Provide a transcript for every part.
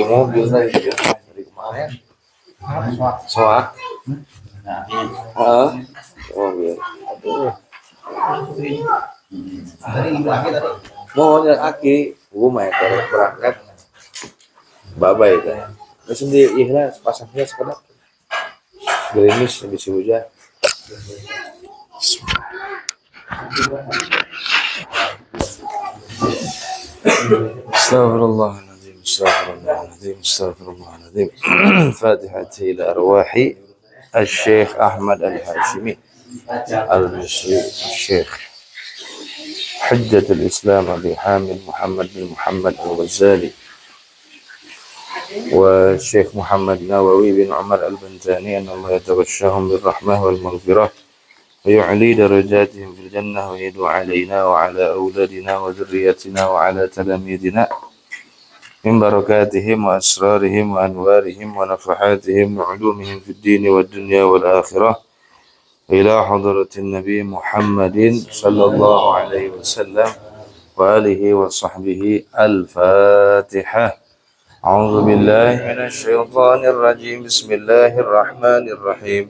mobil tadi dari kemarin. Soak. Mobil. Aduh. Mau nyari aki, gue main berangkat. Babay kan. Terus di ikhlas pasangnya sekedap. Gerimis habis hujan. Astagfirullahaladzim, astagfirullahaladzim, astagfirullahaladzim. Fatihati ila arwahi Al-Syekh Ahmad Al-Hashimi Al-Misri Al-Syekh Hujjatul Islam Abi Hamid Muhammad bin Muhammad Al-Ghazali wa Syekh Muhammad Nawawi bin Umar Al-Banzani an Allah yataghashshahum birrahmah wal maghfirah ويعلي درجاتهم في الجنة ويدعو علينا وعلى أولادنا وذريتنا وعلى تلاميذنا من بركاتهم وأسرارهم وأنوارهم ونفحاتهم وعلومهم في الدين والدنيا والآخرة إلى حضرة النبي محمد صلى الله عليه وسلم وآله وصحبه الفاتحة أعوذ بالله من الشيطان الرجيم بسم الله الرحمن الرحيم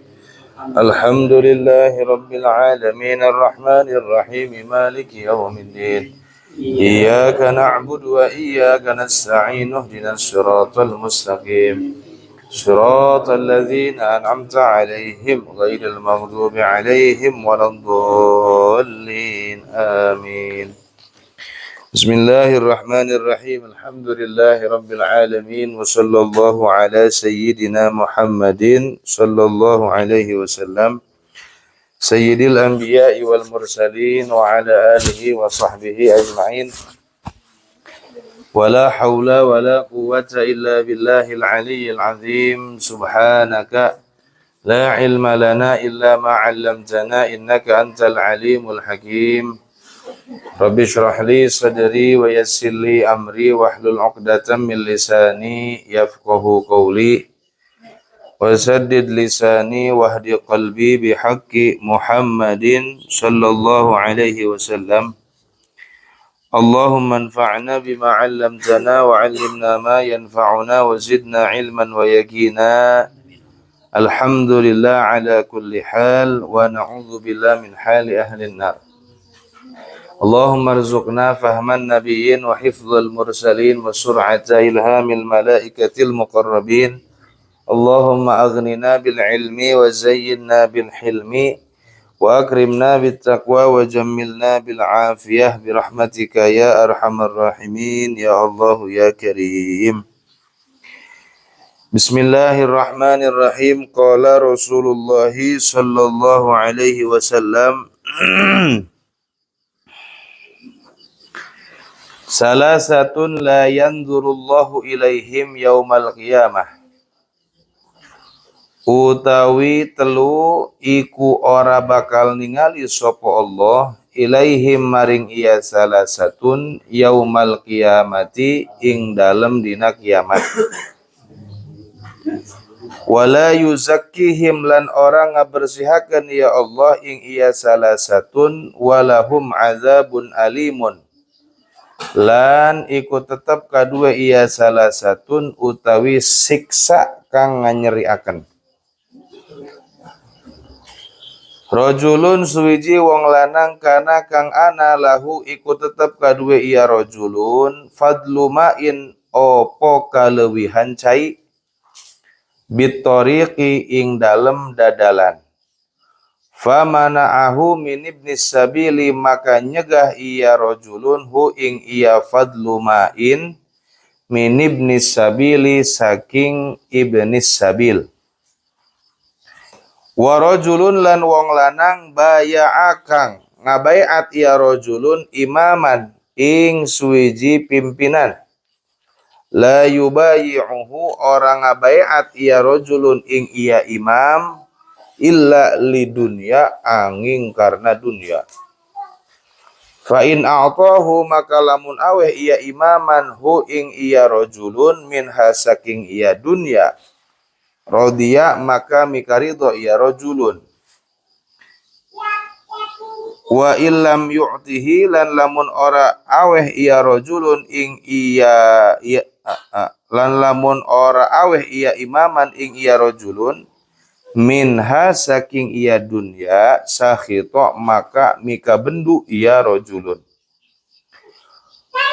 الحمد لله رب العالمين الرحمن الرحيم مالك يوم الدين إياك نعبد وإياك نستعين اهدنا الصراط المستقيم صراط الذين أنعمت عليهم غير المغضوب عليهم ولا الضالين آمين بسم الله الرحمن الرحيم الحمد لله رب العالمين وصلى الله على سيدنا محمد صلى الله عليه وسلم سيد الأنبياء والمرسلين وعلى آله وصحبه أجمعين ولا حول ولا قوة إلا بالله العلي العظيم سبحانك لا علم لنا إلا ما علمتنا إنك أنت العليم الحكيم Rabbi syrah li sadri wa yassir li amri wahlul 'uqdatam min lisani yafqahu qawli wa saddid lisani wahdi qalbi bihaqqi Muhammadin sallallahu alaihi wasallam. Allahumma anfa'na bima 'allamtana wa 'allimna ma yanfa'una wa zidna 'ilman wa yaqina. Alhamdulillah ala kulli hal wa na'udzu billahi min hali ahli an-nar. Allahumma rizukna fahman nabiyyin wa hifdzal mursalin wa sur'ata ilhamil malaikatil muqarrabin. Allahumma aghnina bil ilmi wa zayyinna bil hilmi wa akrimna bit taqwa wa jammilna bil afiyah bi rahmatika ya arhamar rahimin ya Allah ya karim. Bismillahirrahmanirrahim. Qala Rasulullah sallallahu alaihi wasallam Salasatun la yanzurullahu ilaihim yaumal qiyamah. Utawi telu iku ora bakal ningali sapa Allah ilaihim maring iya salasatun yaumal qiyamati ing dalem dina kiamat. Wala yuzakkihim lan ora ngabersihaken ya Allah ing iya salasatun walahum azabun alimun. Lan iku tetep kadua iya salasatun utawi siksa kang nganyeriaken. Rajulun suwiji wong lanang kana kang ana lahu iku tetep kadua iya rajulun fadlu ma'in opo kalewihan cai bitoriqi ing dalem dadalan. Famana'ahu min ibnis sabili maka nyegah iya rajulun hu ing iya fadlu ma'in min ibnis sabili saking ibnis sabil. Wa rajulun lan wong lanang baya'a kang ngabaiat iya rajulun imaman ing suwiji pimpinan. La yubayi'uhu orang ngabaiat iya rajulun ing iya imam illa li dunya angin karena dunia. Fa in a'tahu maka lamun aweh iya imaman hu ing iya rajulun min hasaking iya dunya radiya maka mikarido iya rajulun. Wa illam yu'tihi lan lamun ora aweh iya rajulun ing iya lan lamun ora aweh iya imaman ing iya rajulun minha saking iya dunya sakhito maka mika bendu iya rajulun.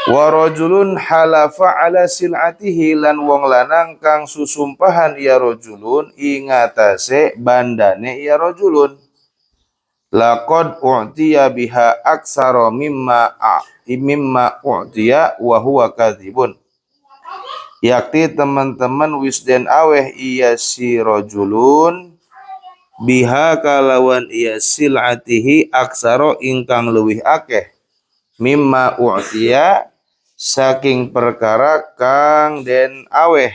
Wa rajulun halafa ala sil'atihi lan wong lanang kang susumpahan iya rajulun ingatase bandane iya rajulun. Laqad u'tiya biha aksara mimma u'tiya wa huwa kadzibun. Yakti teman-teman wisden aweh iya si rajulun biha kalawan iya sil'atihi aksara ingkang leuwih akeh mimma u'tiya saking perkara kang den aweh.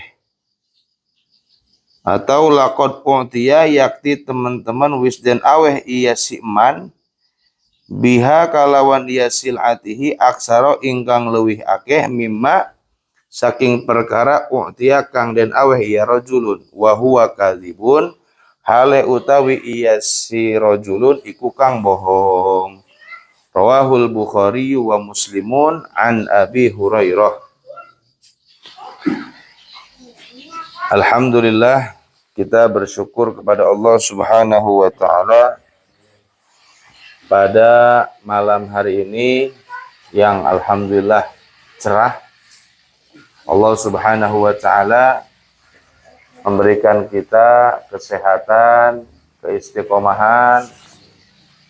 Atau laqad u'tiya yakti teman-teman wisden aweh iya si man biha kalawan iya sil'atihi aksara ingkang leuwih akeh mimma saking perkara u'tiya kang den aweh iya rajulun wa huwa kadzibun hale utawi iya si rajulun iku kang bohong. Rawahul Bukhari wa Muslimun an Abi Hurairah. Alhamdulillah, kita bersyukur kepada Allah Subhanahu wa taala pada malam hari ini yang alhamdulillah cerah. Allah Subhanahu wa taala memberikan kita kesehatan, keistiqomahan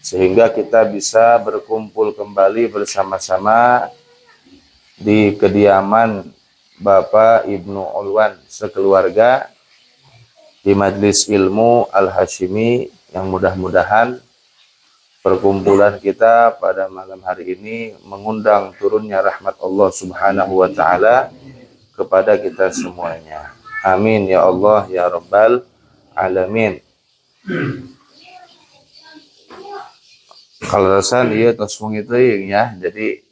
sehingga kita bisa berkumpul kembali bersama-sama di kediaman Bapak Ibnu Ulwan sekeluarga di Majelis Ilmu Al-Hashimi yang mudah-mudahan perkumpulan kita pada malam hari ini mengundang turunnya rahmat Allah Subhanahu wa taala kepada kita semuanya. Amin ya Allah ya Rabbal alamin. Kalau rasan iya tos itu ya, jadi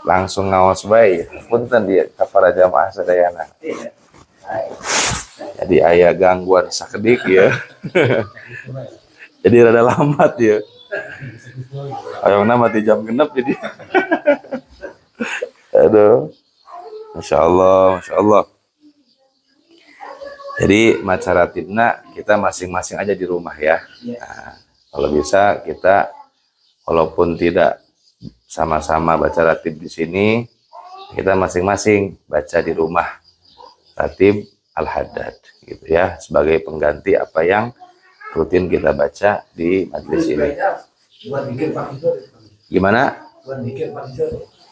langsung ngawas baik. Punten dia para jamaah sadayana. Jadi aya gangguan sakedik ya. Jadi rada lambat ya. Ayongna mati jam genep jadi. Aduh. Masya Allah, Masya Allah. Jadi macaratibna kita masing-masing aja di rumah ya. Nah, kalau bisa kita walaupun tidak sama-sama baca ratib di sini, kita masing-masing baca di rumah ratib Al-Haddad gitu ya, sebagai pengganti apa yang rutin kita baca di majelis ini. Gimana?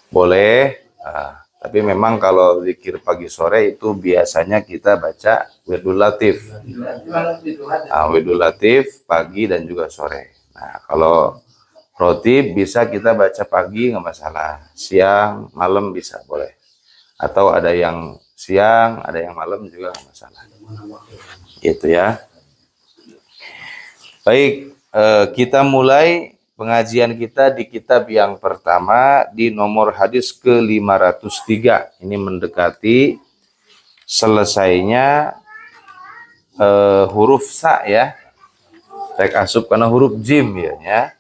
Boleh. Tapi memang kalau zikir pagi sore itu biasanya kita baca Wirdul Latif. Wirdul Latif pagi dan juga sore. Nah, kalau rotib bisa kita baca pagi nggak masalah, siang, malam bisa boleh. Atau ada yang siang, ada yang malam juga nggak masalah. Gitu ya. Baik, kita mulai pengajian kita di kitab yang pertama di nomor hadis ke-503. Ini mendekati selesainya huruf sa ya. Rek asup karena huruf jim ya.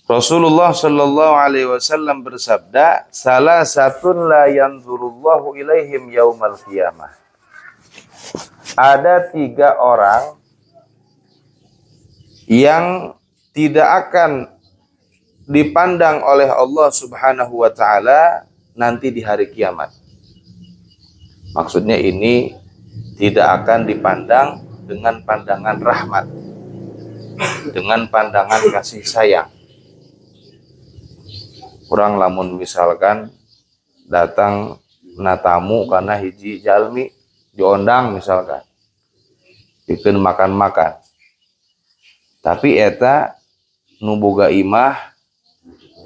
Rasulullah Shallallahu Alaihi Wasallam bersabda, salah satun la yanzurullahu ilaihim yaumal qiyamah. Ada 3 orang yang tidak akan dipandang oleh Allah Subhanahu wa taala nanti di hari kiamat. Maksudnya ini tidak akan dipandang dengan pandangan rahmat, dengan pandangan kasih sayang. Kurang lamun misalkan datang natamu karena hiji jalmi diondang misalkan bikin makan-makan, tapi eta nu boga imah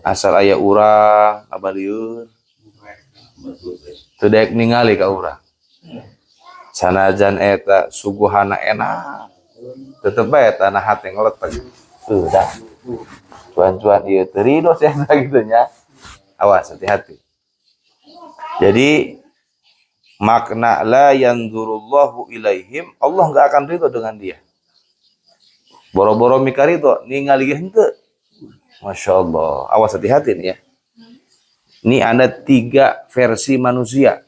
asal aya urang abalieur teu daek ningali ka urang, sanajan eta suguhana enak tetep bae eta na hate ngeletek dah cuan-cuan ieu teu ridho sia gitu nya. Awas hati-hati. Jadi makna la yanzurullahu ilaihim, Allah enggak akan ridho dengan dia. Boro-boro mikari tuh ningali henteu. Masya Allah. Awas hati-hati nih ya. Ini ada 3 versi manusia.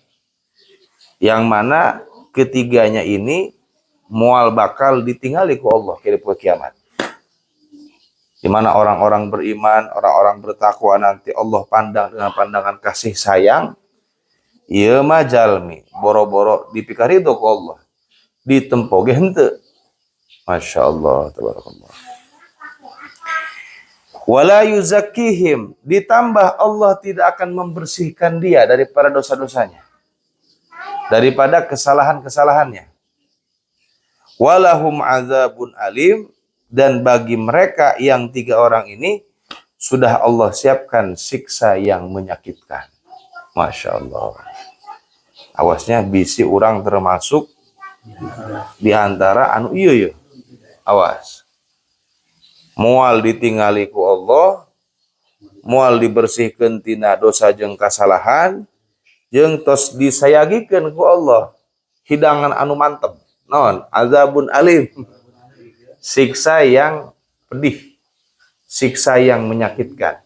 Yang mana ketiganya ini mual bakal ditinggali ku Allah di kiamat. Di mana orang-orang beriman, orang-orang bertakwa nanti Allah pandang dengan pandangan kasih sayang. Ieu mah jalmi boro-boro dipikarido ku Allah. Ditempo ge henteu. Masya Allah, tabarakallah. Wala yuzakkihim, ditambah Allah tidak akan membersihkan dia daripada dosa-dosanya, daripada kesalahan-kesalahannya. Walahum azabun alim, dan bagi mereka yang 3 orang ini sudah Allah siapkan siksa yang menyakitkan. Masya Allah. Awasnya bisi orang termasuk di antara anu iya. Awas. Mual ditinggali ku Allah, mual dibersihkeun tina dosa jeung kasalahan, jeung tos disayagikeun ku Allah hidangan anu mantep. Naon? Azabun alim. Siksa yang pedih, siksa yang menyakitkan.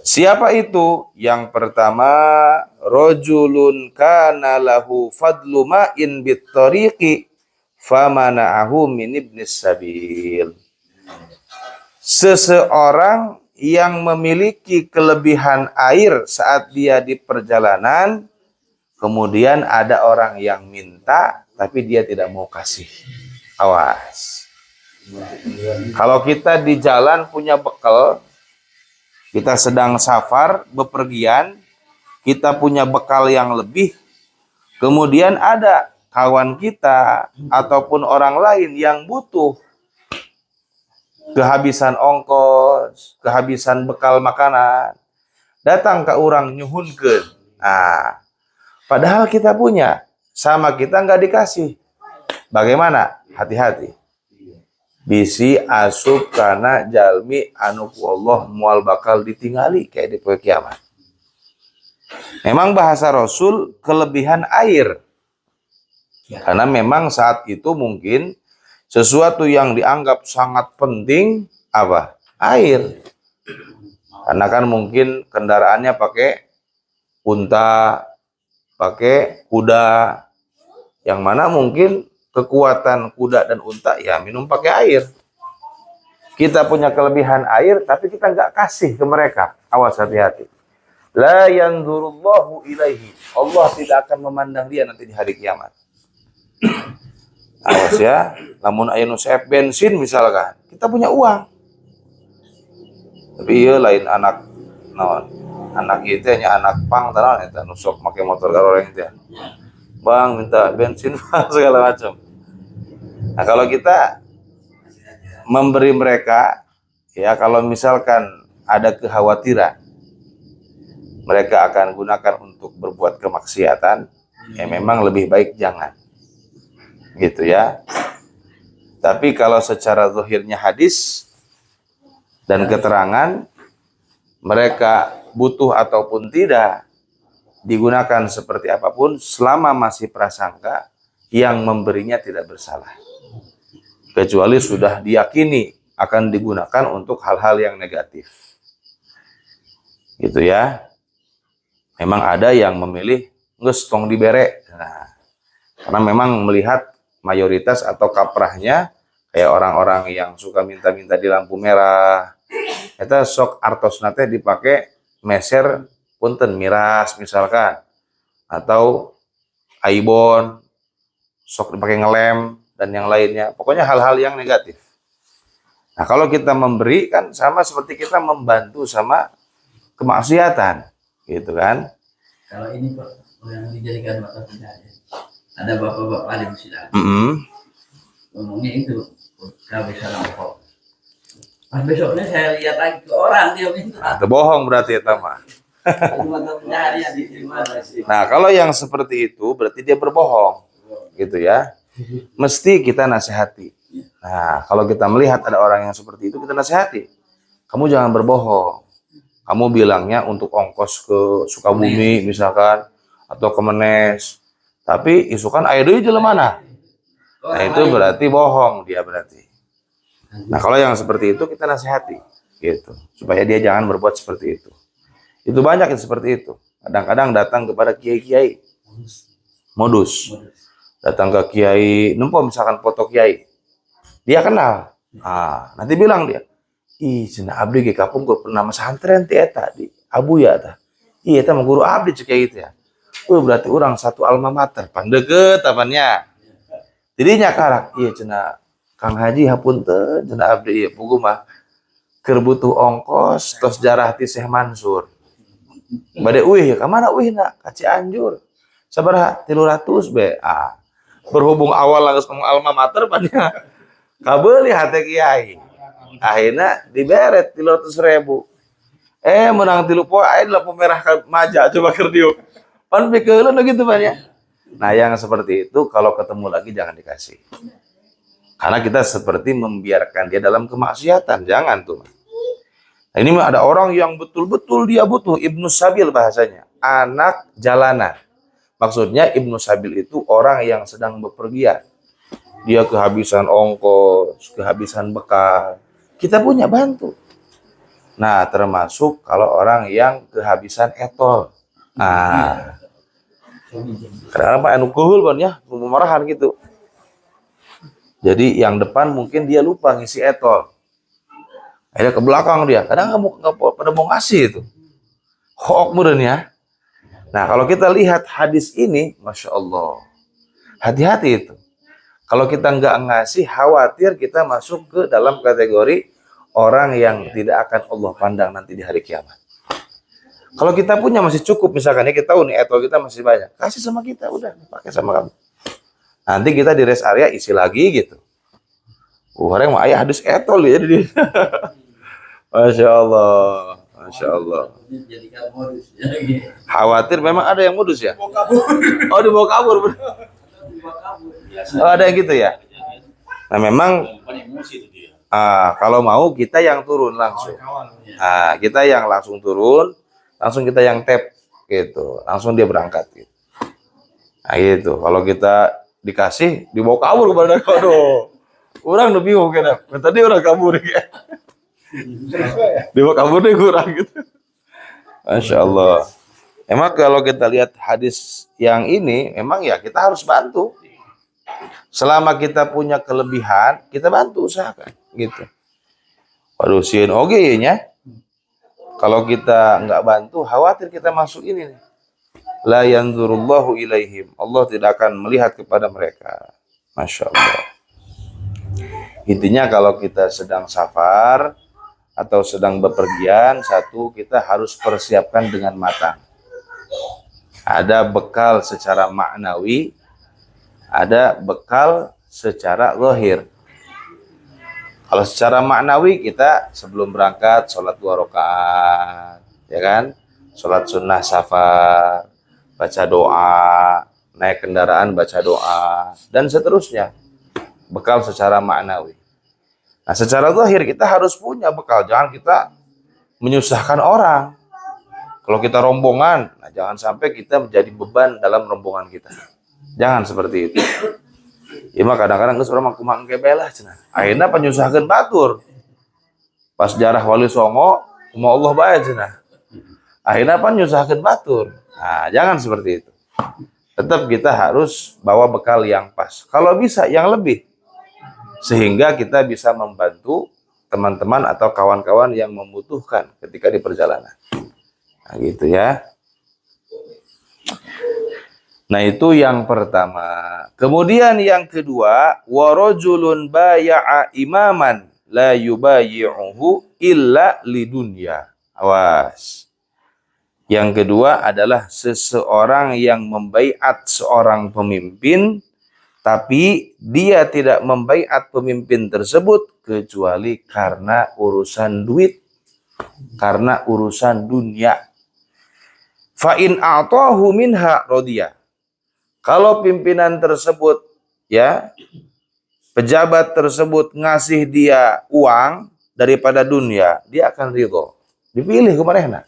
Siapa itu? Yang pertama, rajulun kana lahu fadlu ma'in bit-tariqi famana'ahu min ibnis sabil. Seseorang yang memiliki kelebihan air saat dia di perjalanan, kemudian ada orang yang minta tapi dia tidak mau kasih. Awas. Kalau kita di jalan punya bekal, kita sedang safar, bepergian, kita punya bekal yang lebih, kemudian ada kawan kita ataupun orang lain yang butuh, kehabisan ongkos, kehabisan bekal makanan, datang ke orang nyuhunkeun. Padahal kita punya, sama kita nggak dikasih. Bagaimana? Hati-hati. Bisi asup karena jalmi anu ku Allah mual bakal ditinggali kayak di poe kiamat. Memang bahasa Rasul kelebihan air. Karena memang saat itu mungkin sesuatu yang dianggap sangat penting apa? Air. Karena kan mungkin kendaraannya pakai unta, pakai kuda, yang mana mungkin kekuatan kuda dan unta ya minum pakai air. Kita punya kelebihan air tapi kita nggak kasih ke mereka. Awas, hati-hati. La yanzurullahu ilaihi. Allah tidak akan memandang dia nanti di hari kiamat. Awas ya, namun aya nu saep bensin misalkan, kita punya uang. Tapi ieu lain anak naon? Anak ieu teh nya anak pang tanaon eta nu sok make motor garoreng teh. Bang minta bensin segala macam. Nah, kalau kita memberi mereka, ya kalau misalkan ada kekhawatiran mereka akan gunakan untuk berbuat kemaksiatan, ya memang lebih baik jangan. Gitu ya. Tapi kalau secara zahirnya hadis dan keterangan, mereka butuh ataupun tidak, digunakan seperti apapun selama masih prasangka yang memberinya tidak bersalah, kecuali sudah diyakini akan digunakan untuk hal-hal yang negatif. Gitu ya. Memang ada yang memilih geus tong dibere. Nah, karena memang melihat mayoritas atau kaprahnya kayak orang-orang yang suka minta-minta di lampu merah, eta sok artosna teh dipake meser punten miras misalkan, atau aibon sok dipakai ngelem dan yang lainnya, pokoknya hal-hal yang negatif. Nah, kalau kita memberi kan sama seperti kita membantu sama kemaksiatan, gitu kan? Kalau ini Pak, yang dijadikan mata pencaharian, ada bapak-bapak alim silat. Ngomongnya itu, gak bisa lampau. Pas besoknya saya lihat lagi ke orang dia minta. Itu bohong berarti ya mah. Nah, kalau yang seperti itu berarti dia berbohong, gitu ya. Mesti kita nasihati. Nah, kalau kita melihat ada orang yang seperti itu, kita nasihati. Kamu jangan berbohong. Kamu bilangnya untuk ongkos ke Sukabumi misalkan, atau ke Menes. Tapi isukan air dulu jelema mana? Nah, itu berarti bohong dia berarti. Nah, kalau yang seperti itu kita nasihati, gitu, supaya dia jangan berbuat seperti itu. Itu banyak yang seperti itu. Kadang-kadang datang kepada kiai-kiai, modus. Datang ke kiai, nempo misalkan foto kiai. Dia kenal. Nanti bilang dia, ih, cenah abdi ge kapung pernah pesantren ti eta di Abuya tah. Iya, eta mah guru abdi cek kayak gitu ya. Berarti orang satu alma mater, pandeket apanya. Jadinya karak, iya cenah Kang Haji hapunten cenah abdi ieu puguh mah keur butuh ongkos tos jarah ti Syekh Mansur. Bade uih ya, ka mana uihna? Ka Cianjur. Sabaraha? 300 be. Berhubung awal langsung alma mater panya. Kabeuli hate kiai. Akhirnya diberet 300.000. Menang 3 poe aya lampu merah ka maja coba keur diuk. Pan pikeulun gitu pan ya. Nah, yang seperti itu kalau ketemu lagi jangan dikasih. Karena kita seperti membiarkan dia dalam kemaksiatan, jangan tuh. Nah, ini ada orang yang betul-betul dia butuh, Ibnu Sabil bahasanya, anak jalanan. Maksudnya Ibnu Sabil itu orang yang sedang bepergian. Dia kehabisan ongkos, kehabisan bekal. Kita punya bantu. Nah, termasuk kalau orang yang kehabisan etol. Karena Pak anu kuhul Pan ya, marahan gitu. Jadi yang depan mungkin dia lupa ngisi etol. Akhirnya ke belakang dia. Kadang nggak pada mau ngasih itu. Hoak meureun ya. Nah, kalau kita lihat hadis ini, Masya Allah. Hati-hati itu. Kalau kita nggak ngasih, khawatir kita masuk ke dalam kategori orang yang tidak akan Allah pandang nanti di hari kiamat. Kalau kita punya masih cukup, misalkan ya kita tahu nih etol kita masih banyak, kasih sama kita, udah pakai sama kamu. Nanti kita di rest area isi lagi gitu. Orang mah ayah hadis etol ya jadi. Masya Allah, Masya Allah. Khawatir memang ada yang modus ya? Oh, dibawa kabur. Oh, ada yang gitu ya? Nah, memang kalau mau kita yang turun langsung. Kita yang langsung turun, langsung kita yang tap gitu. Langsung dia berangkat gitu. Nah, gitu. Kalau kita dikasih, dibawa kabur kepada kodo. Orang udah bingung kan. Tadi orang kabur ya. Dibawa kabur deh kurang gitu. Masya Allah. Emang kalau kita lihat hadis yang ini, memang ya kita harus bantu. Selama kita punya kelebihan, kita bantu usahakan gitu. Waduh, sieun oge nya. Kalau kita nggak bantu, khawatir kita masuk ini nih. La yanzurullahu ilaihim. Allah tidak akan melihat kepada mereka. Masya Allah. Intinya kalau kita sedang safar atau sedang bepergian, satu kita harus persiapkan dengan matang. Ada bekal secara maknawi, ada bekal secara zahir. Kalau secara maknawi kita sebelum berangkat sholat 2 rakaat, ya kan? Sholat sunnah safar, baca doa, naik kendaraan baca doa, dan seterusnya. Bekal secara maknawi. Nah, secara zahir kita harus punya bekal. Jangan kita menyusahkan orang. Kalau kita rombongan, nah jangan sampai kita menjadi beban dalam rombongan kita. Jangan seperti itu. Ya mah kadang-kadang geus urang mah kumaha engke belah cenah. Ayeuna penyusahkeun batur. Pas jarah Wali Songo, kumaha Allah bae cenah. Ayeuna pan nyusahkeun batur. Nah, jangan seperti itu. Tetap kita harus bawa bekal yang pas. Kalau bisa yang lebih. Sehingga kita bisa membantu teman-teman atau kawan-kawan yang membutuhkan ketika di perjalanan. Nah, gitu ya. Nah, itu yang pertama. Kemudian yang kedua, wa rajulun baya'a imaman la yubayyi'uhu illa lidunya. Awas. Yang kedua adalah seseorang yang membaiat seorang pemimpin, tapi dia tidak membaiat pemimpin tersebut kecuali karena urusan duit, karena urusan dunia. Fa in a'tahu minha radiyah. Kalau pimpinan tersebut, ya, pejabat tersebut ngasih dia uang daripada dunia, dia akan ridho. Dipilih kemanehna.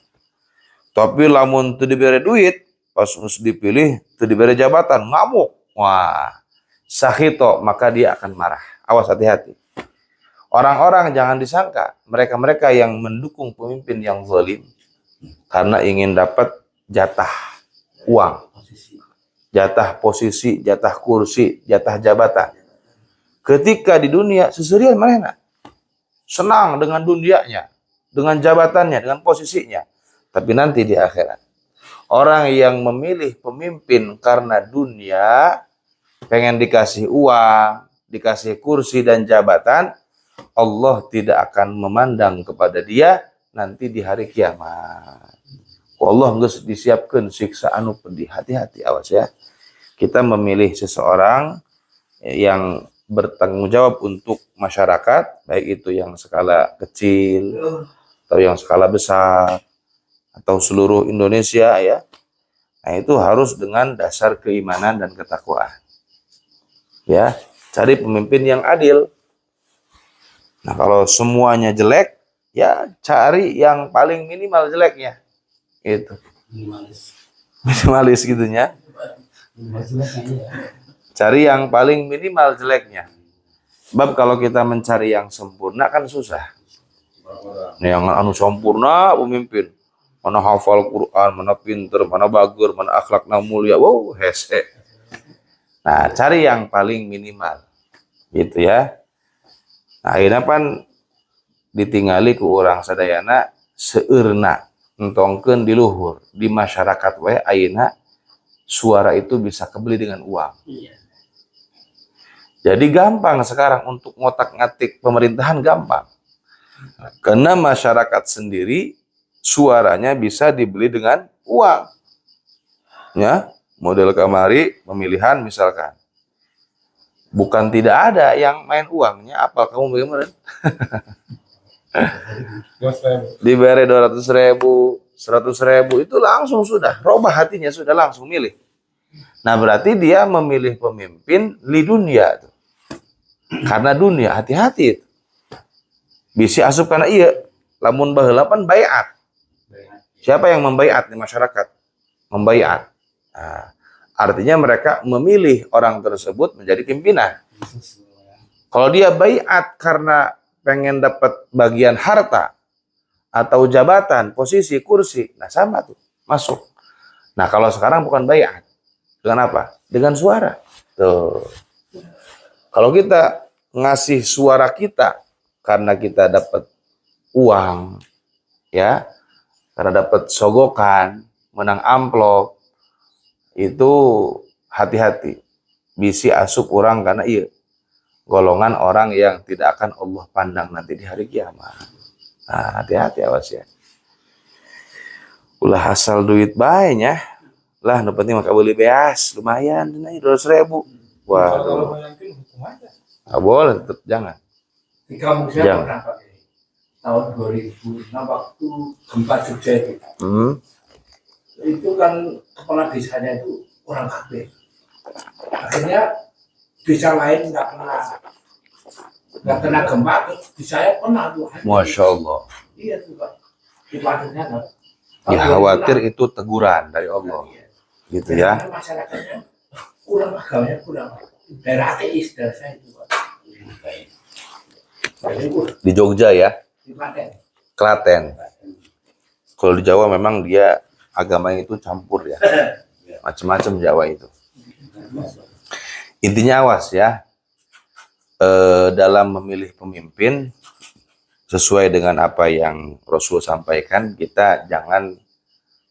Tapi lamun teu dibere duit, pas dipilih teu dibere jabatan, ngamuk. Wah, sakhito, maka dia akan marah. Awas, hati-hati. Orang-orang jangan disangka, mereka-mereka yang mendukung pemimpin yang zalim, karena ingin dapat jatah uang, Posisi. jatah posisi, jatah kursi, jatah jabatan. Ketika di dunia seserian mana? Senang dengan dunianya, dengan jabatannya, dengan posisinya. Tapi nanti di akhirat, orang yang memilih pemimpin karena dunia, pengen dikasih uang, dikasih kursi dan jabatan, Allah tidak akan memandang kepada dia nanti di hari kiamat. Allah nggak disiapkan siksa anu pedih. Hati-hati, awas ya. Kita memilih seseorang yang bertanggung jawab untuk masyarakat, baik itu yang skala kecil atau yang skala besar atau seluruh Indonesia ya. Nah, itu harus dengan dasar keimanan dan ketakwaan. Ya, cari pemimpin yang adil. Nah, kalau semuanya jelek, ya cari yang paling minimal jeleknya. Itu. Minimalis. Minimalis gitunya. Cari yang paling minimal jeleknya. Sebab kalau kita mencari yang sempurna kan susah. Yang anu sempurna pemimpin. Mana hafal Quran, mana pinter, mana bagur, mana akhlakna mulia. Wow, hese. Nah, cari yang paling minimal. Gitu ya. Nah, akhirnya pan ditinggali ku orang sadayana seurna entongkeun di luhur di masyarakat we ayeuna suara itu bisa kebeli dengan uang. Iya. Jadi gampang sekarang untuk ngotak-ngatik pemerintahan gampang. Karena masyarakat sendiri suaranya bisa dibeli dengan uang. Ya, model kamari pemilihan misalkan. Bukan tidak ada yang main uangnya, apa kamu bagaimana? Diberi 200.000, 100.000 itu langsung sudah, robah hatinya sudah langsung milih. Nah berarti dia memilih pemimpin di dunia tuh. Karena dunia hati-hati. Bisa asup karena iya, lamun baheula pan baiat. Siapa yang membaiat di masyarakat? Membaiat. Nah, artinya mereka memilih orang tersebut menjadi pimpinan. Kalau dia baiat karena pengen dapat bagian harta atau jabatan, posisi, kursi, nah sama tuh, masuk. Nah kalau sekarang bukan baiat, dengan apa? Dengan suara. Tuh. Kalau kita ngasih suara kita karena kita dapat uang, ya, karena dapat sogokan, menang amplop, itu hati-hati. Bisi asup orang karena iya, golongan orang yang tidak akan Allah pandang nanti di hari kiamat. Nah, hati-hati awas ya. Ulah asal duit baiknya, lah nu penting maka beli beas, lumayan, ini 200.000. Wah, nggak boleh, tetap jangan. Di kampung saya pernah pakai tahun 2006 waktu gempa Jogja itu. Itu kan kepala desanya itu orang kafir. Akhirnya desa lain nggak kena gempa, di saya pernah tuh. Masya Allah. Iya tuh Pak. Di Padangnya kan. Ya khawatir itu teguran dari Allah. Gitu ya. Karena masyarakatnya kurang agamanya kurang. Daerah ateis daerah saya itu Pak. Di Jogja ya. Di Klaten. Klaten. Kalau di Jawa memang dia agamanya itu campur ya. Macam-macam Jawa itu. Intinya awas ya. Dalam memilih pemimpin sesuai dengan apa yang Rasul sampaikan, kita jangan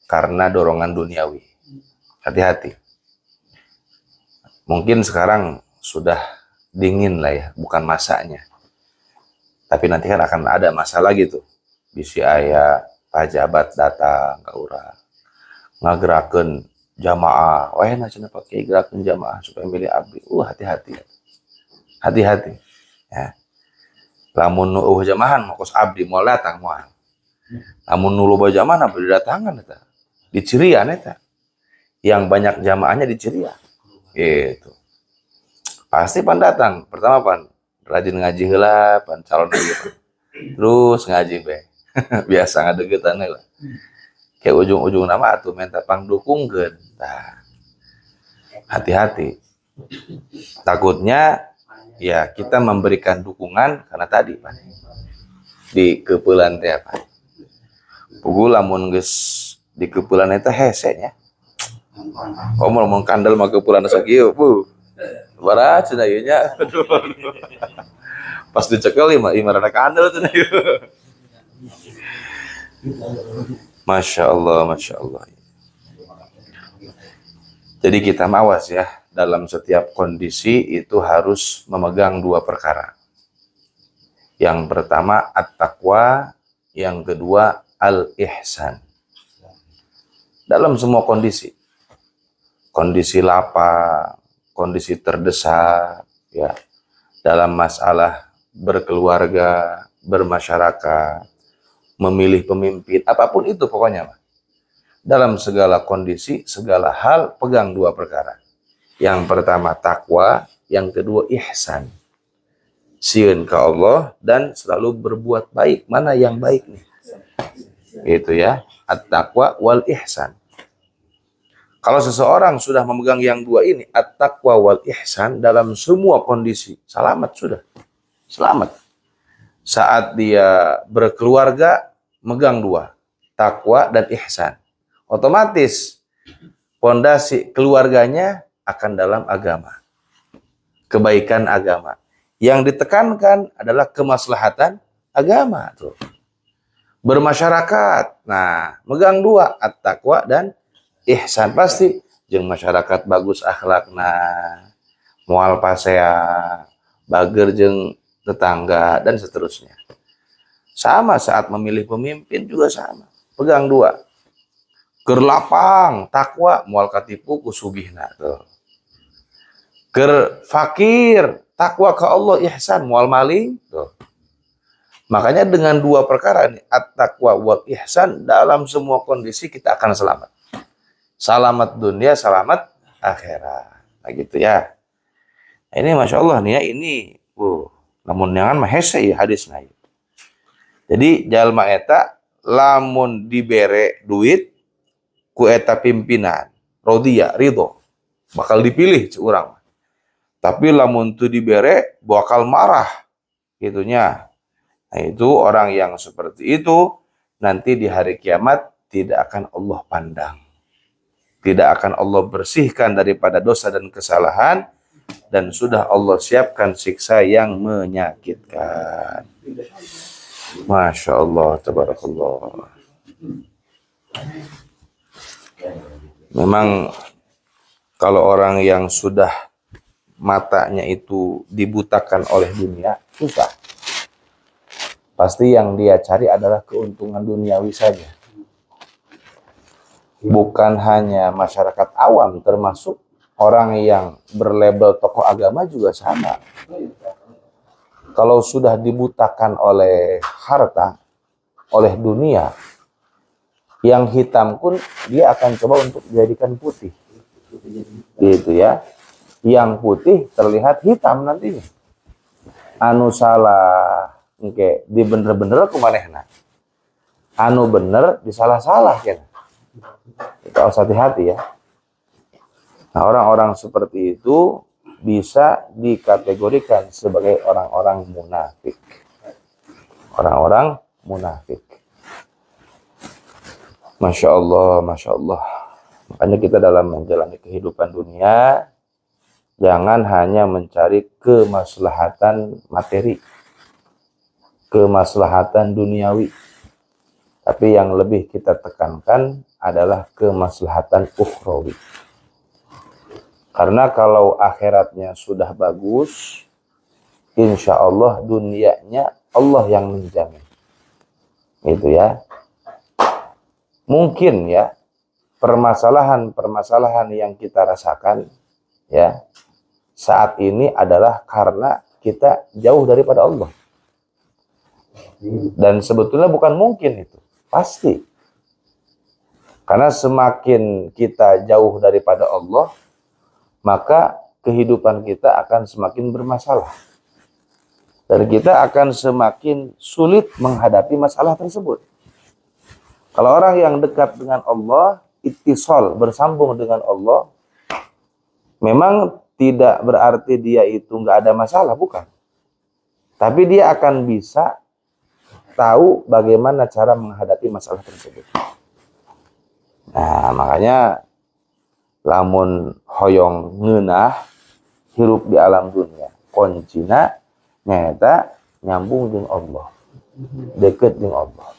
karena dorongan duniawi. Hati-hati. Mungkin sekarang sudah dingin lah ya, bukan masanya. Tapi nanti kan akan ada masa lagi tuh. Bisi aya pejabat datang ke urang. Ngagerakeun jamaah. Wah, cenah pakai gerakeun jamaah supaya milih abdi. Hati-hati. Hati-hati. Ya. Lamun nu jamahan kos abdi moal datang moal. Lamun nu loba jamaah abdi datangan eta. Dicirian eta. Yang banyak jamaahnya dicirian. Gitu. Pasti pan datang. Pertama pan rajin ngaji heula, pan calon gitu. Terus ngaji be. Biasa ngadegetan heula. Kayak ujung-ujung nama atuh minta pangdukungkeun. Nah. Hati-hati. Takutnya ya kita memberikan dukungan karena tadi Pak. Di kepeulan teh apa? Pugu lamun geus di keupulan eta hese nya. Oh mun kandel mah keupulan sakieu, Bu. Barat cenah ieu nya. Pas dicekel ieu kandel cenah ieu. Masya Allah, Masya Allah. Jadi kita mawas ya, dalam setiap kondisi itu harus memegang dua perkara. Yang pertama at-taqwa, yang kedua al-ihsan. Dalam semua kondisi. Kondisi lapar, kondisi terdesak, ya. Dalam masalah berkeluarga, bermasyarakat, memilih pemimpin, apapun itu pokoknya, Pak. Dalam segala kondisi, segala hal, pegang dua perkara. Yang pertama takwa, yang kedua ihsan. Sieun ka Allah dan selalu berbuat baik. Mana yang baik nih? Itu ya, at-taqwa wal ihsan. Kalau seseorang sudah memegang yang dua ini, at-taqwa wal ihsan, dalam semua kondisi, selamat sudah. Selamat. Saat dia berkeluarga, megang dua, takwa dan ihsan. Otomatis pondasi keluarganya akan dalam agama, kebaikan agama. Yang ditekankan adalah kemaslahatan agama tuh. Bermasyarakat, nah megang dua, at-taqwa dan ihsan, pasti jeung masyarakat bagus akhlakna, moal pasea, bager jeung tetangga dan seterusnya. Sama saat memilih pemimpin juga sama, pegang dua. Keur lapang, takwa, moal katipu ku sugihna tuh. Keur fakir, takwa ke Allah, ihsan, moal maling tuh. Makanya dengan dua perkara ini, at-taqwa wal ihsan, dalam semua kondisi kita akan selamat. Selamat dunia, selamat akhirat. Nah gitu ya. Nah, ini Masya Allah nih ya, ini namun jangan mah hese ya hadisnya. Jadi jalma eta lamun dibere duit ku eta pimpinan rodiya ridho bakal dipilih curang. Tapi lamun tu dibere bakal marah gitunya. Nah itu orang yang seperti itu nanti di hari kiamat tidak akan Allah pandang, tidak akan Allah bersihkan daripada dosa dan kesalahan, dan sudah Allah siapkan siksa yang menyakitkan. Masya Allah, tabarakallah. Memang kalau orang yang sudah matanya itu dibutakan oleh dunia, susah. Pasti yang dia cari adalah keuntungan duniawi saja. Bukan hanya masyarakat awam, termasuk orang yang berlabel tokoh agama juga sama. Kalau sudah dibutakan oleh harta, oleh dunia, yang hitam pun dia akan coba untuk dijadikan putih. Gitu ya. Yang putih terlihat hitam nantinya. Anu salah engke di bener-bener kumanehna. Anu bener disalah-salah kan. Kita harus hati-hati ya. Nah, orang-orang seperti itu bisa dikategorikan sebagai orang-orang munafik. Orang-orang munafik. Masya Allah, Masya Allah. Makanya kita dalam menjalani kehidupan dunia, jangan hanya mencari kemaslahatan materi, kemaslahatan duniawi. Tapi yang lebih kita tekankan adalah kemaslahatan ukhrawi. Karena kalau akhiratnya sudah bagus, insya Allah dunianya Allah yang menjamin. Gitu ya. Mungkin ya, permasalahan-permasalahan yang kita rasakan ya saat ini adalah karena kita jauh daripada Allah. Dan sebetulnya bukan mungkin itu, pasti. Karena semakin kita jauh daripada Allah, maka kehidupan kita akan semakin bermasalah. Dan kita akan semakin sulit menghadapi masalah tersebut. Kalau orang yang dekat dengan Allah, ittisal, bersambung dengan Allah, memang tidak berarti dia itu nggak ada masalah, bukan. Tapi dia akan bisa tahu bagaimana cara menghadapi masalah tersebut. Nah, makanya lamun hoyong ngeunah hirup di alam dunia, kuncina nyata nyambung dengan Allah, deket dengan Allah.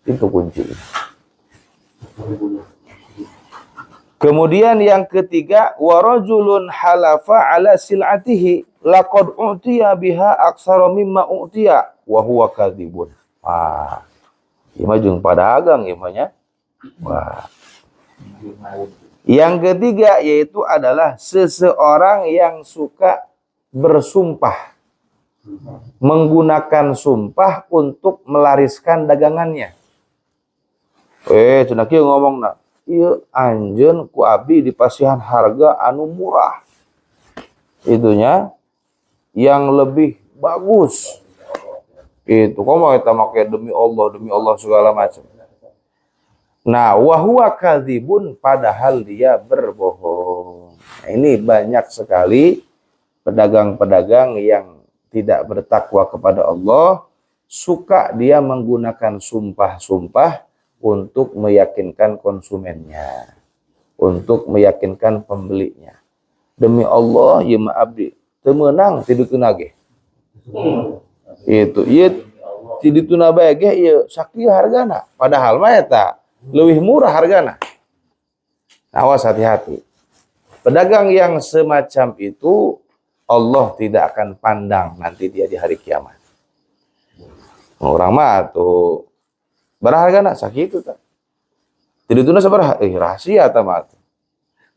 Itu kuncinya. Kemudian yang ketiga, warajulun halafa ala sil'atihi laqad u'tiya biha aksara mimma u'tiya wa huwa kadzibun. Wah, ieu mah jeung padagang ieu mah nya. Wah. Yang ketiga yaitu adalah seseorang yang suka bersumpah, menggunakan sumpah untuk melariskan dagangannya. Cenah kieu ngomongna, ieu anjeun ku abdi dipasihan harga anu murah. Itunya yang lebih bagus. Itu komo eta make demi Allah segala macam. Nah, wa huwa kadzibun padahal dia berbohong. Nah, ini banyak sekali pedagang-pedagang yang tidak bertakwa kepada Allah, suka dia menggunakan sumpah-sumpah untuk meyakinkan konsumennya, untuk meyakinkan pembelinya. Demi Allah, ya ma abdi teu meunang ti dituna ge. Itu ieu ti dituna bae ge ieu sakieu hargana, padahal mah eta leuwih murah hargana. Awas, hati-hati. Pedagang yang semacam itu Allah tidak akan pandang nanti dia di hari kiamat. Orang mah tuh berhargana sakitu tah. Jadi itu sabaraha rahasia tah mah.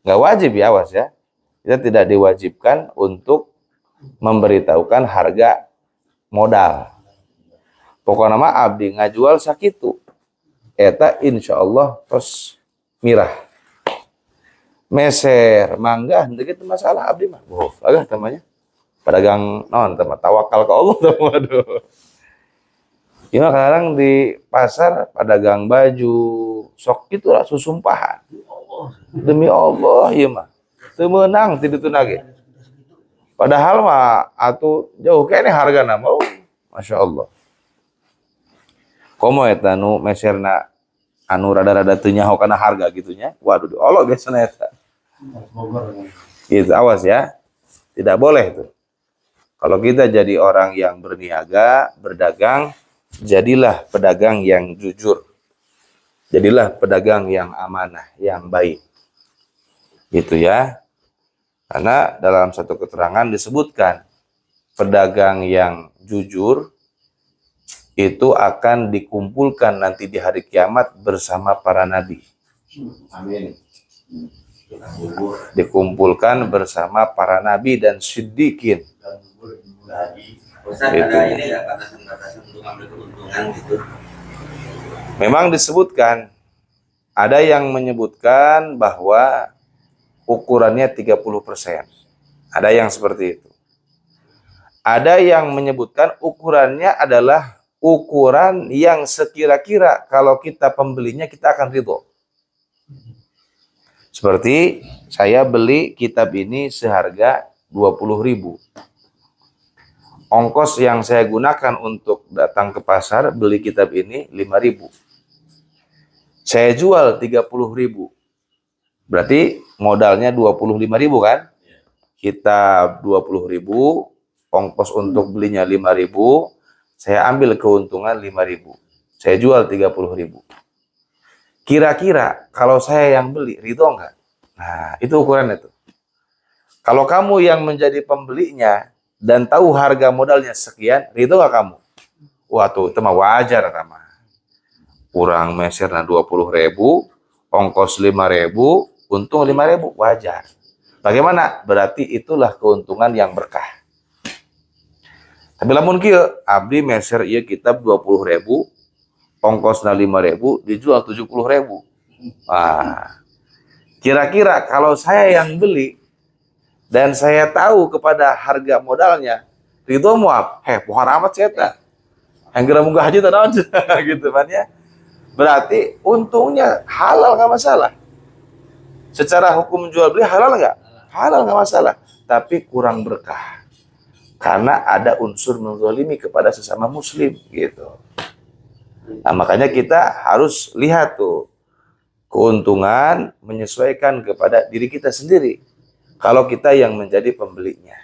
Enggak wajib ya, awas ya. Kita tidak diwajibkan untuk memberitahukan harga modal. Pokoknya mah abdi ngajual sakitu. Eta insyaallah tos mirah. Meser, mangga, henteu kitu masalah abdi mah. Oh, agah tamanya. Pedagang naon teh mah tawakal ka Allah teh waduh. Ya kadang di pasar pedagang baju sok gitu lah susumpahan. Demi Allah ieu mah. Teu meunang ti dituna ge. Padahal mah atuh jauh kene hargana mah. Masyaallah. Komo eta nu meserna anu rada-rada teu nyaho kana harga gitunya. Waduh, Allah biasana eta. Itu awas ya. Tidak boleh itu. Kalau kita jadi orang yang berniaga, berdagang, jadilah pedagang yang jujur. Jadilah pedagang yang amanah, yang baik. Gitu ya. Karena dalam satu keterangan disebutkan pedagang yang jujur itu akan dikumpulkan nanti di hari kiamat bersama para nabi. Amin. Dikumpulkan bersama para nabi dan siddiqin. Ustaz, ada ini nggak batasan-batasan untuk ambil keuntungan gitu? Memang disebutkan, ada yang menyebutkan bahwa ukurannya 30%. Ada yang seperti itu. Ada yang menyebutkan ukurannya adalah ukuran yang sekira-kira kalau kita pembelinya kita akan ridho. Seperti saya beli kitab ini seharga 20.000. Ongkos yang saya gunakan untuk datang ke pasar beli kitab ini 5.000. Saya jual 30.000. Berarti modalnya 25.000 kan? Kitab 20.000, ongkos untuk belinya 5.000, saya ambil keuntungan 5.000. Saya jual 30.000. Kira-kira kalau saya yang beli ridho enggak? Nah, itu ukuran itu. Kalau kamu yang menjadi pembelinya dan tahu harga modalnya sekian, ridho gak kamu? Wah tuh, itu mah wajar sama. Kurang meserna 20.000, ongkos 5.000, untung 5.000, wajar. Bagaimana? Berarti itulah keuntungan yang berkah. Tapi lamun kieu, abdi meser ieu kitab 20.000, ongkosna 5.000, dijual 70.000. Wah. Kira-kira kalau saya yang beli dan saya tahu kepada harga modalnya, ridho muap, pohon amat saya anggar munggah haji tanawan gitu kan ya. Berarti untungnya halal nggak masalah. Secara hukum jual beli halal nggak? Halal nggak masalah. Tapi kurang berkah. Karena ada unsur menzalimi kepada sesama muslim gitu. Nah, makanya kita harus lihat tuh keuntungan menyesuaikan kepada diri kita sendiri. Kalau kita yang menjadi pembelinya.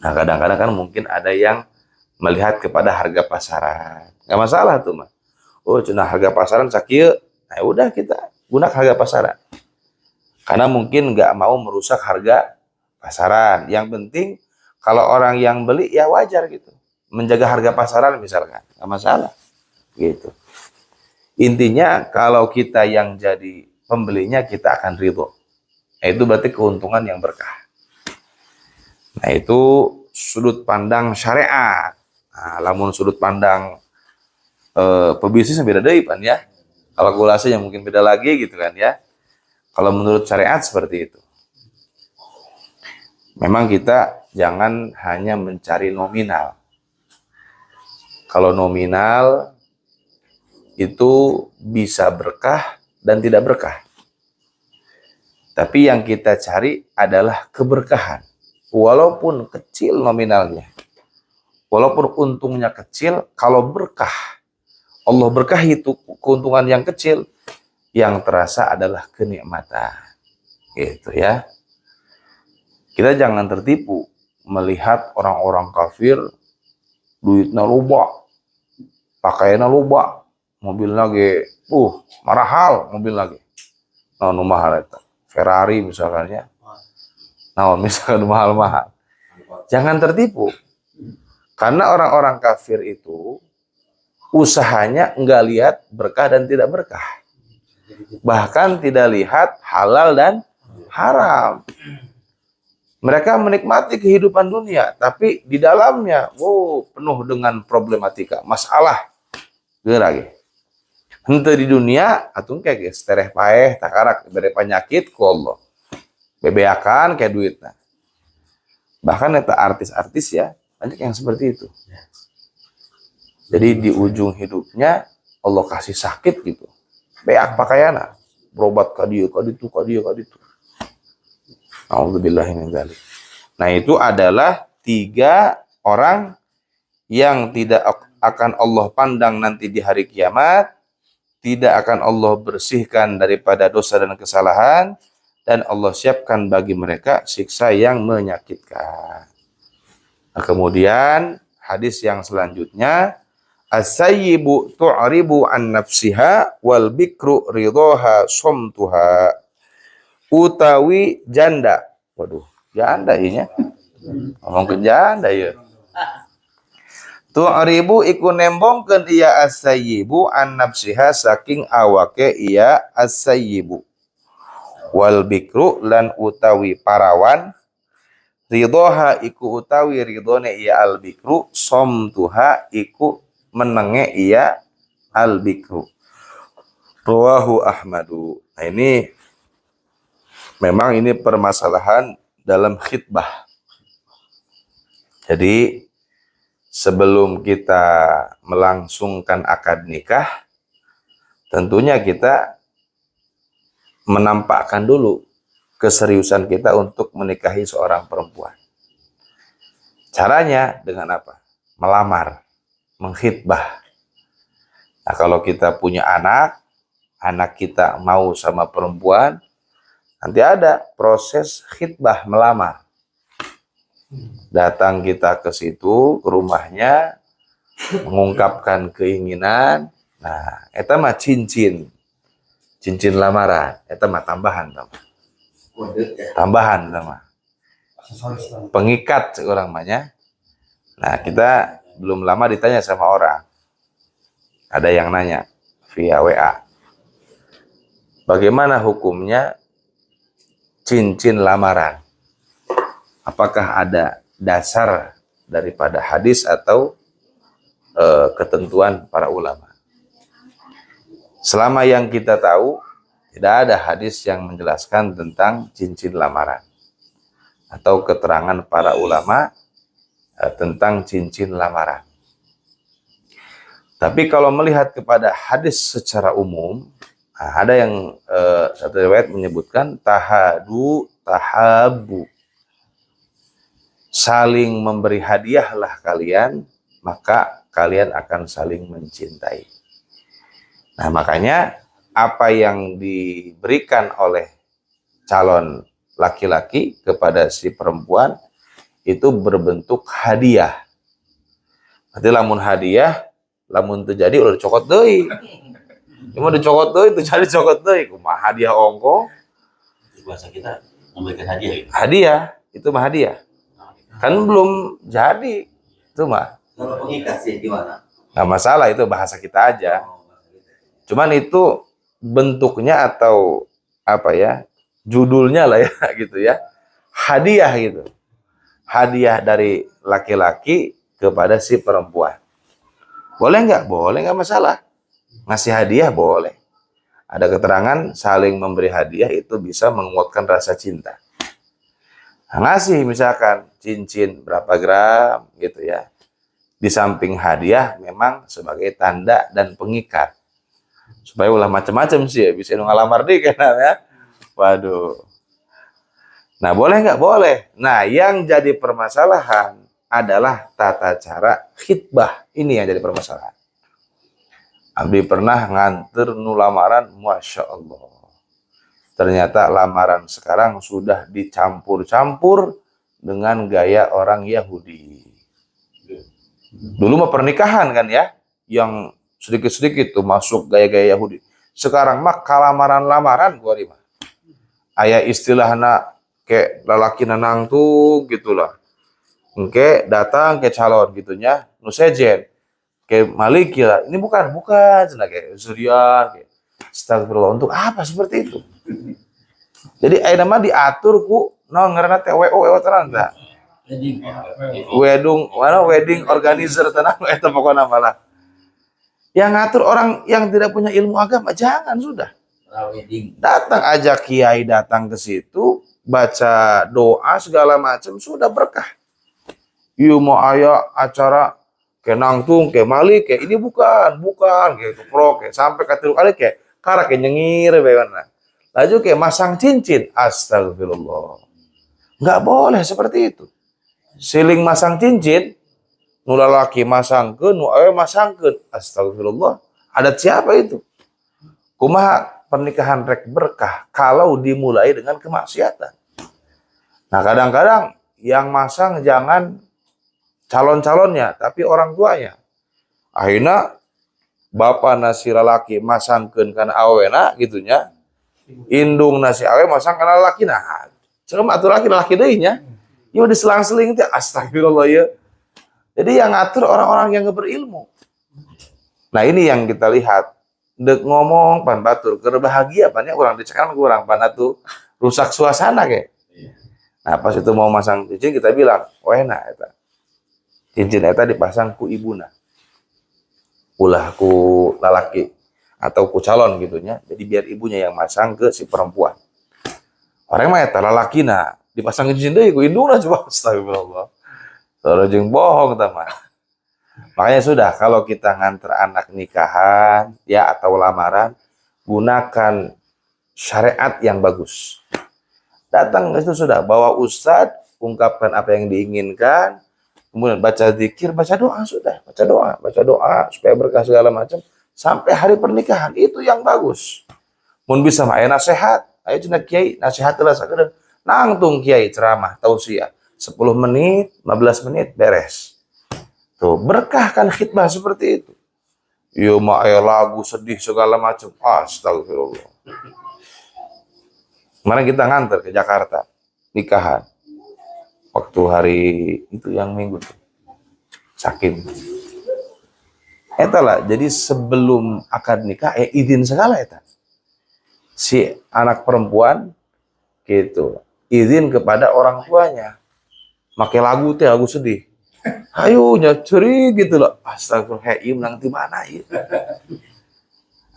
Nah, kadang-kadang kan mungkin ada yang melihat kepada harga pasaran. Nggak masalah tuh, mah. Oh, cina harga pasaran sakit. Nah, udah kita gunakan harga pasaran. Karena mungkin nggak mau merusak harga pasaran. Yang penting kalau orang yang beli ya wajar gitu. Menjaga harga pasaran misalkan. Nggak masalah. Gitu. Intinya kalau kita yang jadi pembelinya kita akan ridho. Nah, itu berarti keuntungan yang berkah. Nah, itu sudut pandang syariat. Nah, lamun sudut pandang pebisnis beda deh pan ya. Kalkulasinya mungkin beda lagi gitu kan ya. Kalau menurut syariat seperti itu. Memang kita jangan hanya mencari nominal. Kalau nominal itu bisa berkah dan tidak berkah. Tapi yang kita cari adalah keberkahan. Walaupun kecil nominalnya. Walaupun untungnya kecil, kalau berkah. Allah berkahi itu keuntungan yang kecil. Yang terasa adalah kenikmatan. Gitu ya. Kita jangan tertipu melihat orang-orang kafir duitnya loba, pakaiannya loba, mobil lagi, mahal mobil lagi. Nah, mahal itu. Ferrari misalkan ya. Nah, misalkan mahal-mahal. Jangan tertipu. Karena orang-orang kafir itu usahanya enggak lihat berkah dan tidak berkah. Bahkan tidak lihat halal dan haram. Mereka menikmati kehidupan dunia, tapi di dalamnya, penuh dengan problematika, masalah. Gerage. Henteu di dunia, atun kayak tereh paeh, takarak, bere penyakit ku Allah. Bebeakan kayak duitnya. Bahkan eta artis-artis ya, banyak yang seperti itu. Jadi di ujung hidupnya, Allah kasih sakit gitu. Beak pakaiana, berobat ka dieu, ka ditu, ka dieu, ka ditu. A'udzubillahi min dzalik. Nah, itu adalah 3 orang yang tidak akan Allah pandang nanti di hari kiamat, tidak akan Allah bersihkan daripada dosa dan kesalahan, dan Allah siapkan bagi mereka siksa yang menyakitkan. Nah, kemudian hadis yang selanjutnya, as-sayyibu tu'ribu an nafsiha wal bikru ridhoha somtuha. Utawi janda. Waduh, janda ini ya. Ngomong ke janda ya. Tu'ribu iku nembongkeun ieu as-sayyibu an nafsiha saking awake ieu as-sayyibu. Wal bikru lan utawi parawan ridhoha iku utawi ridhone ieu al bikru somtuha iku menenge ieu al bikru. Rawahu Ahmadu. Nah, ini memang ini permasalahan dalam khitbah. Jadi sebelum kita melangsungkan akad nikah, tentunya kita menampakkan dulu keseriusan kita untuk menikahi seorang perempuan. Caranya dengan apa? Melamar, mengkhitbah. Nah, kalau kita punya anak kita mau sama perempuan, nanti ada proses khitbah melamar. Datang kita ke situ, ke rumahnya, mengungkapkan keinginan. Nah, eta mah cincin lamaran. Eta mah tambahan, tambahan sama. Pengikat orang mahnya. Nah, kita belum lama ditanya sama orang. Ada yang nanya via WA. Bagaimana hukumnya cincin lamaran? Apakah ada dasar daripada hadis atau ketentuan para ulama? Selama yang kita tahu, tidak ada hadis yang menjelaskan tentang cincin lamaran atau keterangan para ulama tentang cincin lamaran. Tapi kalau melihat kepada hadis secara umum, ada yang satu riwayat menyebutkan tahadu tahabu. Saling memberi hadiahlah kalian maka kalian akan saling mencintai. Nah, makanya apa yang diberikan oleh calon laki-laki kepada si perempuan itu berbentuk hadiah. Berarti lamun hadiah, lamun terjadi udah dicokot deui. Cuma dicokot deui, itu jadi cokot deui. Kumaha hadiah ongko? Bahasa kita memberikan hadiah gitu. Hadiah, itu mah hadiah. Kan belum jadi. Itu mah. Kalau pengikat sih gimana? Nggak masalah, itu bahasa kita aja. Cuman itu bentuknya atau apa ya, judulnya lah ya gitu ya. Hadiah gitu. Hadiah dari laki-laki kepada si perempuan. Boleh nggak? Boleh, nggak masalah. Ngasih hadiah boleh. Ada keterangan saling memberi hadiah itu bisa menguatkan rasa cinta. Nah, ngasih misalkan cincin berapa gram gitu ya. Di samping hadiah memang sebagai tanda dan pengikat. Supaya ulah macam-macam sih ya, bisa ngalamar deh kan ya. Waduh. Nah, boleh nggak? Boleh. Nah, yang jadi permasalahan adalah tata cara khitbah. Ini yang jadi permasalahan. Abdi pernah nganter nu lamaran, Masya Allah. Ternyata lamaran sekarang sudah dicampur-campur dengan gaya orang Yahudi. Dulu mah pernikahan kan ya, yang sedikit-sedikit tuh masuk gaya-gaya Yahudi. Sekarang mah kalamaran-lamaran gua mah. Aya istilahna kayak lalaki nanang tuh gitulah. Engke datang ke calon gitunya, nu sejen. Kayak Malik ya, ini bukan, cenah kayak Zurian, kayak astagfirullah, untuk apa seperti itu? Jadi aya nama diatur ku no ngaranna teh WO tenan tah. Wedding organizer tenan eta pokona malah. Yang ngatur orang yang tidak punya ilmu agama, jangan sudah. Datang aja kiai datang ke situ, baca doa segala macam, sudah berkah. Ieu mau aya acara kayak nangtung, kayak Malik, kayak ini bukan, kayak tuprok, kayak sampai ke 3 kali kayak karak kayak nyengir bagaimana. Laju kayak masang cincin, astagfirullah. Nggak boleh seperti itu. Siling masang cincin, nu lalaki masangkeun, nu awe masangkeun, astagfirullah. Adat siapa itu? Kumaha pernikahan rek berkah kalau dimulai dengan kemaksiatan. Nah, kadang-kadang yang masang jangan calon-calonnya, tapi orang tuanya. Akhirnya bapak nasi lalaki masangkeun kana awena gitunya. Indung nasi awe masang kana lalaki. Nah, cerem atuh laki deui nya. Ieu diselang-seling teh astagfirullah ya. Jadi yang ngatur orang-orang yang berilmu. Nah, ini yang kita lihat. Dek ngomong pan batur keur bahagia pan ya urang dicekan urang pan atuh rusak suasana ge. Nah, pas itu mau masang cincin kita bilang, "Wena eta." Cincin eta dipasang ku ibuna. Ulah ku lalaki atau ku calon gitunya. Jadi biar ibunya yang masang ke si perempuan. Orang mah eta lalakina dipasang cincin deui ku indungna coba astagfirullah. Tara jeung bohong tah mah. Makanya sudah kalau kita nganter anak nikahan ya atau lamaran, gunakan syariat yang bagus. Datang itu sudah bawa ustadz, ungkapkan apa yang diinginkan. Kemudian baca zikir, baca doa sudah, baca doa supaya berkah segala macam sampai hari pernikahan itu yang bagus. Mun bisa mah aya nasihat, ayo cenah kiai nasihat lah sakedeung. Nangtung kiai ceramah tausiah 10 menit, 15 menit beres. Tuh, berkahkan khitbah seperti itu. Yo mah aya lagu sedih segala macam. Astagfirullah. Kemarin kita nganter ke Jakarta nikahan. Waktu hari itu yang minggu tuh. Saking. Eta lah, jadi sebelum akad nikah, izin segala eta. Si anak perempuan, gitu, izin kepada orang tuanya. Make lagu teh, lagu sedih. Ayo nyaceri gitu loh. Astagfirullah, menang di mana ya?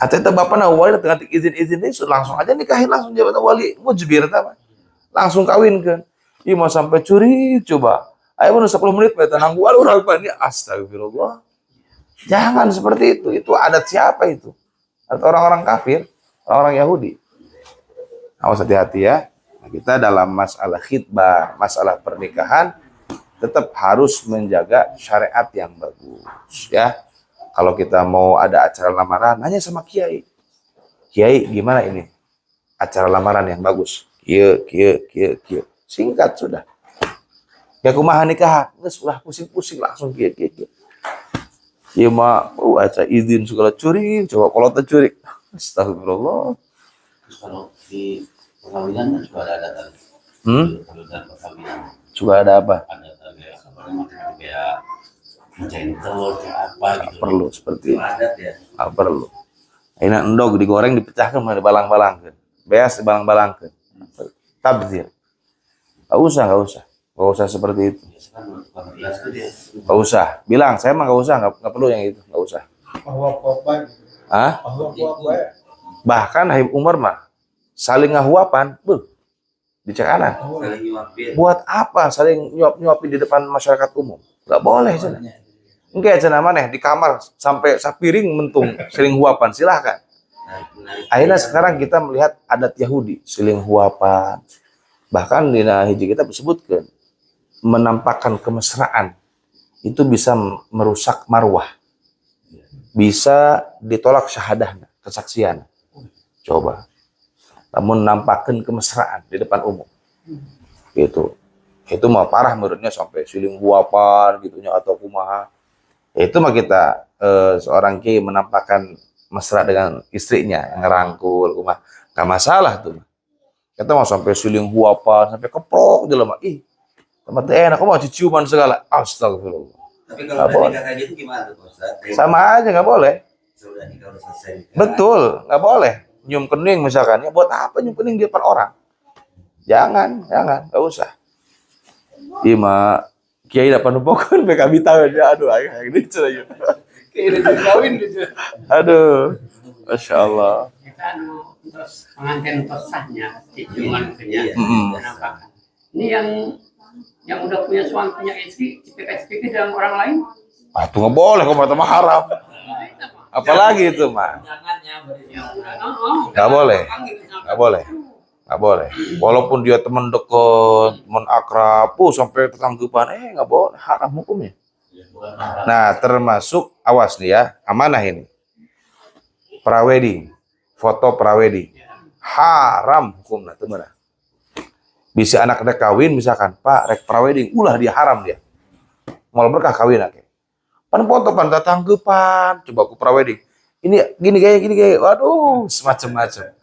Atau eta bapak na wali tengah izin-izin ini langsung aja nikahin langsung jabatan wali mujbir ta. Langsung kawinkeun. Ieu mau sampai curi coba. Ayo mun 10 menit bae tenang gua urang pani astagfirullah. Jangan seperti itu. Itu adat siapa itu? Adat orang-orang kafir, orang-orang Yahudi. Awas hati-hati ya. Nah, kita dalam masalah khitbah, masalah pernikahan tetap harus menjaga syariat yang bagus ya. Kalau kita mau ada acara lamaran, nanya sama kiai. Kiai, gimana ini acara lamaran yang bagus? Kieu. Singkat sudah. Ya kumaha nikah, geus ulah pusing-pusing langsung kieu. Ieu mah aca izin segala curi, coba kalau teh curi. Astagfirullah. Terus kalau di perkawinan kan suka ada tadi. Kalau dalam perkawinan Juga ada apa? ada tadi apa namanya kayak mecahin telur kayak apa gitu. Perlu seperti Itu adat ya. perlu. Ini endog digoreng dipecahkan mah dibalang-balangkeun. Beas dibalang-balangkeun. Tabzir. Enggak usah seperti itu. Biasa kan tukang rias tuh dia. Enggak usah. Bilang saya mah enggak usah, enggak perlu yang itu, enggak usah. Hah? Bahkan Habib Umar mah saling ngahuapan, dicek anak. Saling nyuapin. Buat apa saling nyuap-nyuapin di depan masyarakat umum? Enggak boleh cenah. Enggak cenah maneh di kamar sampai sapiring mentung saling huapan, silahkan. Akhirnya sekarang kita melihat adat Yahudi, saling huapan. Bahkan di hiji kita disebutkan menampakkan kemesraan itu bisa merusak marwah. Bisa ditolak syahadahnya, kesaksian. Coba. Namun nampakkan kemesraan di depan umum. Gitu. Itu mah parah menurutnya sampai siling huapan gitunya atau kumaha. Itu mah kita seorang kiai menampakkan mesra dengan istrinya, ngerangkul kumaha. Enggak masalah tuh. Kita mau sampai siling huapan, sampai keprok jelema. Ih, tempat enak kok mau ciuman segala. Astagfirullah. Tapi kalau udah nikah kayak gitu gimana tuh Ustaz? Sama aja nggak boleh. Sudah nikah udah selesai. Betul, nggak boleh. Nyium kening misalkan, ya buat apa nyium kening di depan orang? Jangan, nggak usah. Ima kiai dapat numpukkan PKB tahu ya, aduh, ayah ini cerai. Kayak udah kawin gitu. Aduh, masya Allah. Kita terus pengantin sahnya, ciuman punya. Ini yang udah punya suami punya istri, cipika-cipiki dengan orang lain. Ah, itu nggak boleh, kok mah haram. Apalagi itu mah. Nggak boleh. Nggak boleh. Walaupun dia teman dekat, teman akrab, sampai tetanggupan, nggak boleh, haram hukumnya. Nah, termasuk awas nih ya, amanah ini. Prawedding, foto prawedding, haram hukumnya, teman. Bisa anak rek kawin misalkan, Pak rek prawedding, ulah dia haram dia. Mau berkah kawin akeh. Pan foto pan tetanggupan, coba aku prawedding. Ini gini gaya, waduh, semacam-macam.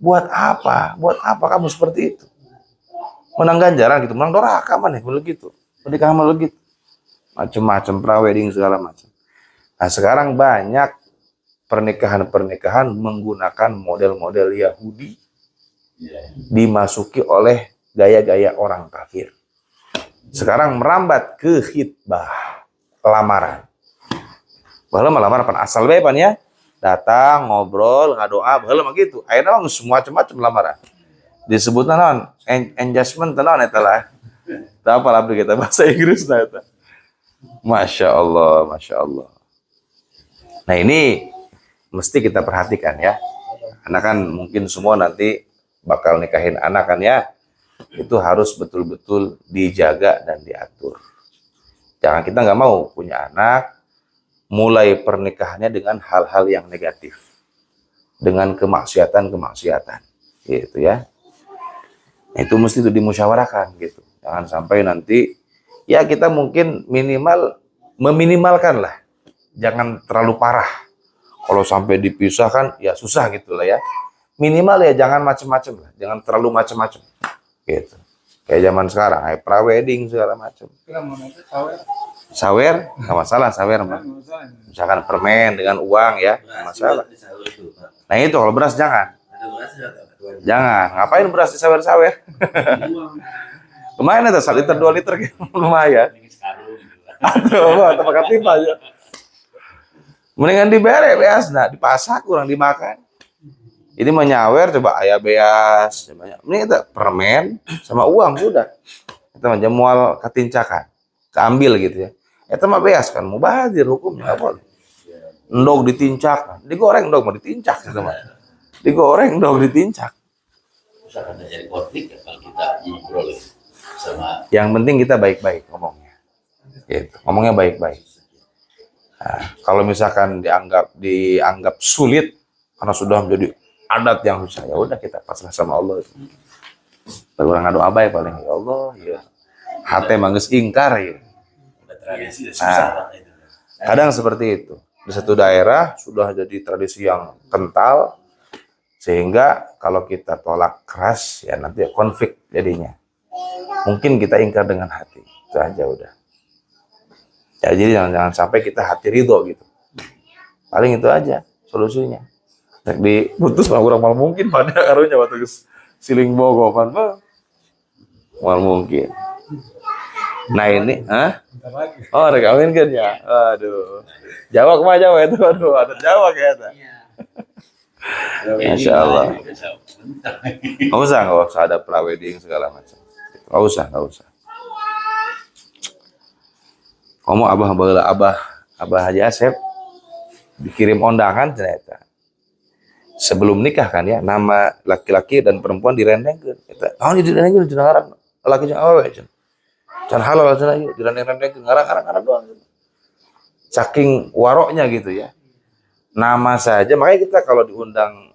Buat apa? Buat apa kamu seperti itu? Menang ganjaran gitu, menang doraka mana begitu. Pernikahan begitu. Macam-macam prawedding segala macam. Nah, sekarang banyak pernikahan-pernikahan menggunakan model-model Yahudi dimasuki oleh gaya-gaya orang kafir. Sekarang merambat ke khitbah, lamaran. Bahwa lamaran pan asal bae pan ya. Datang, ngobrol, ngadoa, baheula mah gitu. Ayeuna mah semua macam-macam lamaran. Disebutna naon? Engagement naon eta lah. Teu apa abdi kita bahasa Inggris eta. Masya Allah. Nah, ini mesti kita perhatikan ya. Karena kan mungkin semua nanti bakal nikahin anak kan ya. Itu harus betul-betul dijaga dan diatur. Jangan kita nggak mau punya anak, mulai pernikahannya dengan hal-hal yang negatif. Dengan kemaksiatan, gitu ya. Itu mesti itu dimusyawarahkan gitu. Jangan sampai nanti, ya kita mungkin meminimalkan lah. Jangan terlalu parah. Kalau sampai dipisahkan, ya susah gitu lah ya. Minimal ya jangan macam-macam lah. Jangan terlalu macam-macam. Gitu. Kayak zaman sekarang, prawedding segala macam. Sawer, nggak masalah sawer mah. Misalkan permen dengan uang ya, nggak masalah. Nah itu kalau beras jangan. Jangan, ngapain beras disawer-sawer? Kemarin ada 1 liter 2 liter lumayan. Aduh, tempat katipa aja. Mendingan dibere beas, nah dipasak kurang dimakan. Ini menyawer coba ayah beas, ini kita permen sama uang sudah. Kita menjemual ketincakan, keambil gitu ya. Itu mah beas kan, mubazir hukumnya nggak boleh. Endog ditincak, digoreng dong mau ditincak gitu mah. Digoreng dong ditincak. Misalkan terjadi konflik ya kalau kita ngobrol sama. Yang penting kita baik-baik ngomongnya. Gitu. Ngomongnya baik-baik. Nah, kalau misalkan dianggap sulit karena sudah menjadi adat yang susah, ya udah kita pasrah sama Allah. Baru ngadu abai paling, ya Allah, ya. Hati mangges ingkar ya. Nah, kadang seperti itu. Di satu daerah sudah jadi tradisi yang kental, sehingga kalau kita tolak keras ya nanti konflik jadinya. Mungkin kita ingkar dengan hati, itu aja udah. Ya jadi jangan sampai kita hati ridho gitu. Paling itu aja solusinya. Diputus mah kurang mal mungkin pada karunya waktu siling bogopan mah mal mungkin. Nah ini, oh rekawin kan ya, aduh, Jawa kemana Jawa itu, aduh, ada Jawa kayaknya. Masya Allah. Nggak usah ada prawedding segala macam. Nggak usah. Kamu abah Haji Asep dikirim undangan ternyata. Sebelum nikah kan ya, nama laki-laki dan perempuan direndengkeun. Eta, ini direndengkeun cenah ngaran laki jeung awewe cenah. Can halal cenah ieu direndeng-rendengkeun ngarang doang. Saking waroknya gitu ya. Nama saja, makanya kita kalau diundang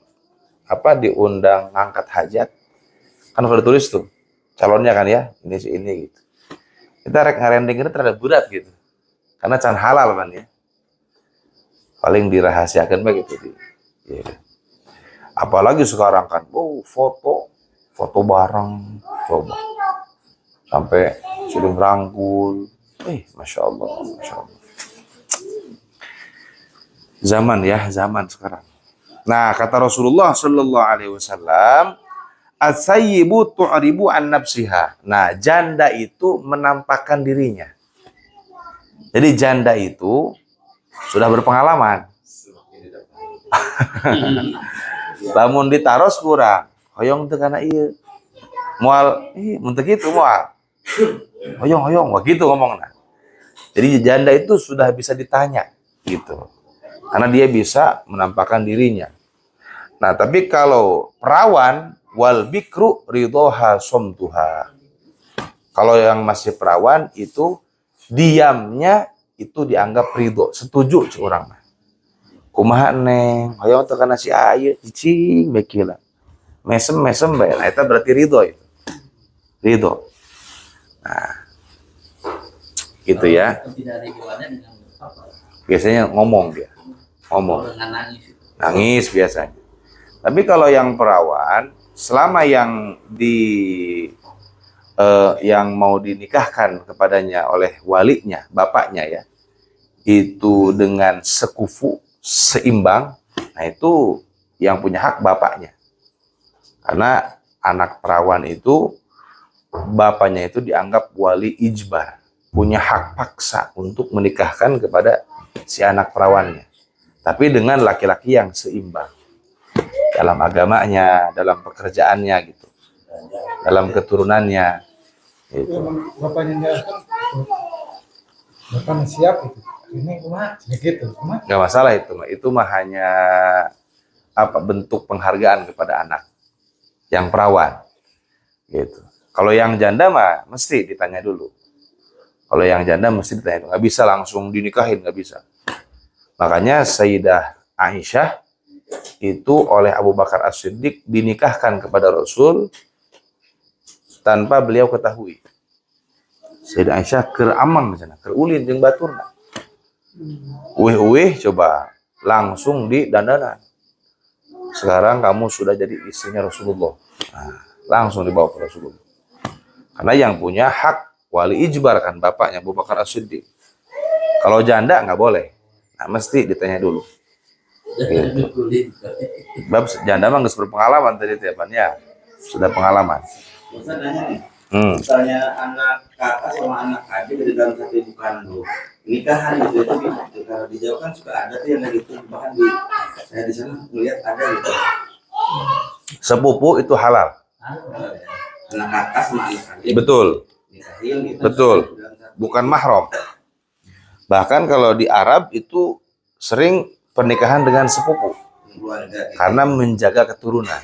ngangkat hajat kan kalau ditulis tuh calonnya kan ya, ini gitu. Kita rek ngarendeng itu terhadap berat gitu. Karena can halal kan ya. Paling dirahasiakan begitu. Ya. Apalagi sekarang kan, foto bareng, coba. Sampai sudah merangkul. Masya Allah. Zaman sekarang. Nah, kata Rasulullah Sallallahu Alaihi Wasallam, as-sayyibu tu'ribu an nafsiha. Nah, janda itu menampakkan dirinya. Jadi janda itu sudah berpengalaman. Lamun ditaros kurang, hoyong teu kana ieu. Moal, mun teu kitu moal. Hoyong, wah gitu ngomongna. Jadi janda itu sudah bisa ditanya gitu. Karena dia bisa menampakkan dirinya. Nah, tapi kalau perawan wal bikru ridhoha somtuha. Kalau yang masih perawan itu diamnya itu dianggap ridho, setuju orang mah. Kumaha neng, hoyong teu kana si ayeuna cicing beki lah. Mesem bae. Nah, eta berarti ridho itu. Ridho. Nah, gitu ya. Biasanya ngomong dia. Nangis biasanya. Tapi kalau yang perawan, selama yang yang mau dinikahkan kepadanya oleh walinya, bapaknya ya, itu dengan sekufu, seimbang, nah itu yang punya hak bapaknya. Karena anak perawan itu, bapaknya itu dianggap wali ijbar, punya hak paksa untuk menikahkan kepada si anak perawannya. Tapi dengan laki-laki yang seimbang. Dalam agamanya, dalam pekerjaannya gitu. Dalam keturunannya. Gitu. Bapaknya bapaknya siap itu. Ini kumaha gitu. Nggak masalah itu mah. Itu mah hanya bentuk penghargaan kepada anak yang perawan. Gitu. Kalau yang janda mah mesti ditanya dulu. Kalau yang janda mesti ditanya dulu. Nggak bisa langsung dinikahin, nggak bisa. Makanya Sayyidah Aisyah itu oleh Abu Bakar As-Siddiq dinikahkan kepada Rasul tanpa beliau ketahui. Sayyidah Aisyah keur amang cenah, keur ulin jeung baturna. Uih coba langsung di dandanan. Sekarang kamu sudah jadi istrinya Rasulullah. Nah, langsung dibawa ke Rasulullah. Karena yang punya hak wali ijbar kan bapaknya Abu Bakar As-Siddiq. Kalau janda nggak boleh. Nah, mesti ditanya dulu. Gitu. Bab janda mah geus berpengalaman tadi tiapannya. Sudah pengalaman. Misalnya anak kakak sama anak adik dari dalam satu ibu kandung nikahan gitu kalau di Jawa kan suka ada tuh yang kayak gitu, bahkan saya di sana melihat ada gitu. Sepupu itu halal. Anak kakak sama anak adik. Betul. Nikahin gitu. Betul. Bukan mahram. Bahkan kalau di Arab itu sering pernikahan dengan sepupu. Keluarga. Karena menjaga keturunan.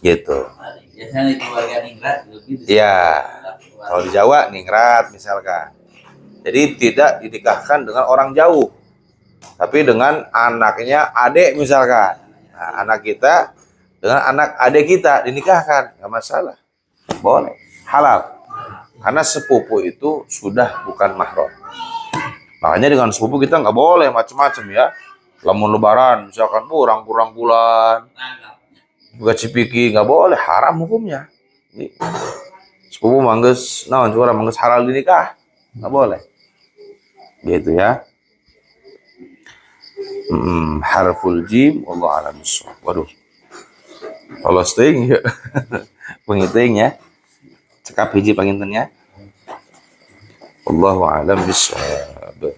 Gitu. Biasanya keluarga ningrat gitu. Iya. Kalau di Jawa ningrat misalkan. Jadi tidak dinikahkan dengan orang jauh, tapi dengan anaknya adik misalkan. Nah, anak kita dengan anak adik kita dinikahkan, nggak masalah, boleh, halal. Karena sepupu itu sudah bukan mahram. Makanya dengan sepupu kita nggak boleh macam-macam ya. Lamun lebaran misalkan kurang bulan, buka cipiki nggak boleh, haram hukumnya. Jadi, sepupu mangges, juga mangges halal dinikah, nggak boleh. Gitu ya. Harful jim, Allah alam bissawab. Waduh, kalau sting ya, pengiting ya, cekap hiji pangintennya. Allahu alam bissawab.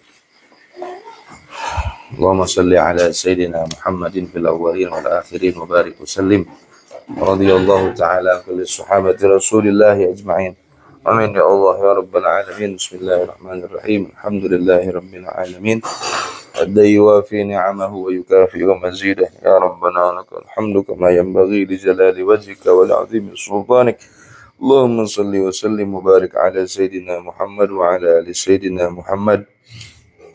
Allahumma salli ala Sayyidina Muhammadin fil awwalin wal akhirin wa barik wa sallim. Radiyallahu ta'ala kulli sahabati Rasulillah ajma'in. Amin ya Allah ya Rabbal alamin. Bismillahirrahmanirrahim. Alhamdulillahi rabbil alamin. Adai yuafi ni'amahu wa yukafi wa mazidah. Ya Rabbana lakal hamdu kama yanbaghi li jalali wajhika wa li'azimi sultanik. Allahumma salli wa sallim wa barik ala Sayyidina Muhammad wa ala ali Sayyidina Muhammad.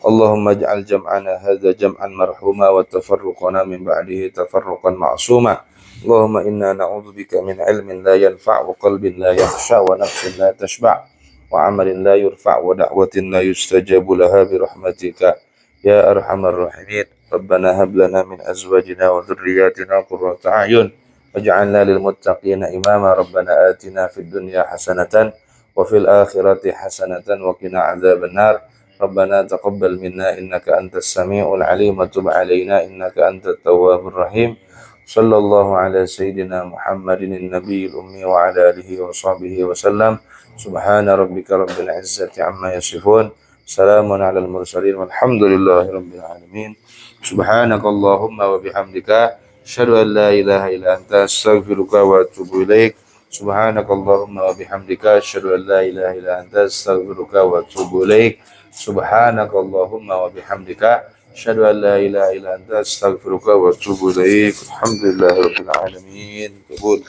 Allahumma ij'al jam'ana hadza jam'an marhuma wa tafarruqana min ba'dihi tafarruqan ma'suma. Allahumma inna na'udzubika min ilmin la yanfa' wa qalbin la yakhsha wa nafsin la tashba' wa 'amalin la yurfa' wa da'watin la yustajabu laha bi rahmatika ya arhamar rahimin. Rabbana hab lana min azwajina wa dhurriyyatina qurrata a'yun waj'alna lil muttaqina imama. Rabbana atina fid dunya hasanatan wa fil akhirati hasanatan wa qina adzabannar. Rabbana taqabbal minna innaka antas samiul alim wa tub alaina innaka antat tawwabur rahim. Sallallahu ala sayyidina Muhammadin nabiyil ummi wa ala alihi wa sahbihi wa sallam. Subhana rabbika rabbil izzati amma yasifun. Salamun alal mursalin walhamdulillahi rabbil alamin. Subhanakallahumma wa bihamdika asyhadu an la ilaha illa anta astaghfiruka wa atubu ilaik. Subhanakallahumma wa bihamdika asyhadu an la ilaha illa anta astaghfiruka wa atubu ilaik. Subhanakallahumma wa bihamdika asyhadu an la ilaha illa anta astaghfiruka wa atubu ilaik. Alhamdulillahirabbil alamin. Qabul.